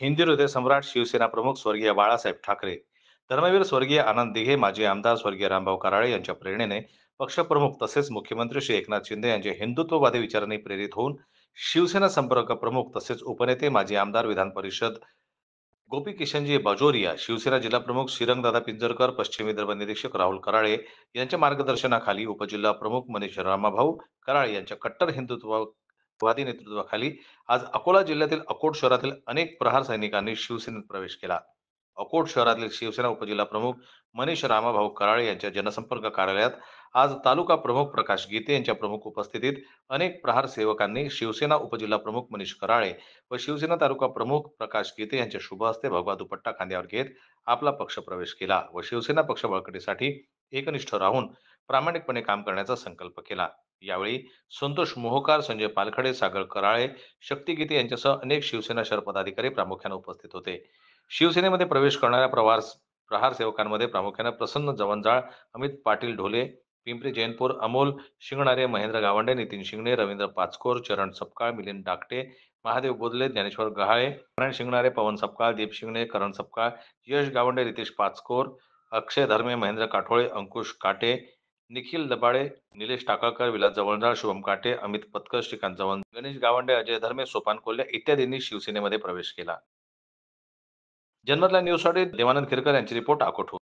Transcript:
हिंदी हृदय सम्राट शिवसेना प्रमुख स्वर्गीय बाळासाहेब ठाकरे, धर्मवीर स्वर्गीय आनंद दिघे, माजी आमदार स्वर्गीय रामभाऊ कराळे यांच्या प्रेरणेने पक्षप्रमुख तसेच मुख्यमंत्री श्री एकनाथ शिंदे यांचे हिंदुत्ववादी विचारांनी प्रेरित होऊन शिवसेना संपर्क प्रमुख तसेच उपनेते माजी आमदार विधान परिषद गोपी किशनजी बाजोरिया, शिवसेना जिल्हाप्रमुख श्रीरंगदादा पिंजरकर, पश्चिम विदर्भ निरीक्षक राहुल कराळे यांच्या मार्गदर्शनाखाली उपजिल्हा प्रमुख मनीष रामाभाऊ कराळे यांच्या कट्टर हिंदुत्ववादी नेतृत्वाखाली आज अकोला जिल्ह्यातील अकोट शहरातील अनेक प्रहार सैनिकांनी शिवसेनेत प्रवेश केला. अकोट शहरातील शिवसेना उपजिल्हा प्रमुख मनीष रामाभाऊ कराळे यांच्या जनसंपर्क कार्यालयात आज तालुका प्रमुख प्रकाश गीते यांच्या प्रमुख उपस्थितीत अनेक प्रहार सेवकांनी शिवसेना उपजिल्हा प्रमुख मनीष कराळे व शिवसेना तालुका प्रमुख प्रकाश गीते यांच्या शुभ हस्ते भगवा दुपट्टा खांद्यावर घेत आपला पक्ष प्रवेश केला व शिवसेना पक्ष बळकटीसाठी एकनिष्ठ राहून प्रामाणिकपणे काम करण्याचा संकल्प केला. यावेळी संतोष मोहोकार, संजय पालखडे, सागर कराळे, शक्ती गीते यांच्यासह अनेक शिवसेना शहर पदाधिकारी प्रामुख्याने उपस्थित होते. शिवसेनेमध्ये प्रवेश करणाऱ्या प्रहार सेवकांमध्ये प्रामुख्याने प्रसन्न जवंजाळ, अमित पाटील ढोले, पिंपरी जैनपूर, अमोल शिंगणारे, महेंद्र गावंडे, नितीन शिंगणे, रवींद्र पाचकोर, चरण सपकाळ, मिलिंद डाकटे, महादेव बोदले, ज्ञानेश्वर गहाळे, नारायण शिंगणारे, पवन सपकाळ, दीप शिंगणे, करण सपकाळ, यश गावंडे, रितेश पाचकोर, अक्षय धर्मे, महेंद्र काठोळे, अंकुश काटे, निखिल दबाळे, निलेश टाकळकर, विलास जवळनाळ, शुभम काटे, अमित पतकर, श्रीकांत जवंजाळ, गणेश गावंडे, अजय धर्मे, सोपान कोल्हे इत्यादींनी शिवसेनेमध्ये प्रवेश केला. जन्मतला न्यूजसाठी देवानंद खिरकर यांची रिपोर्ट अकोट.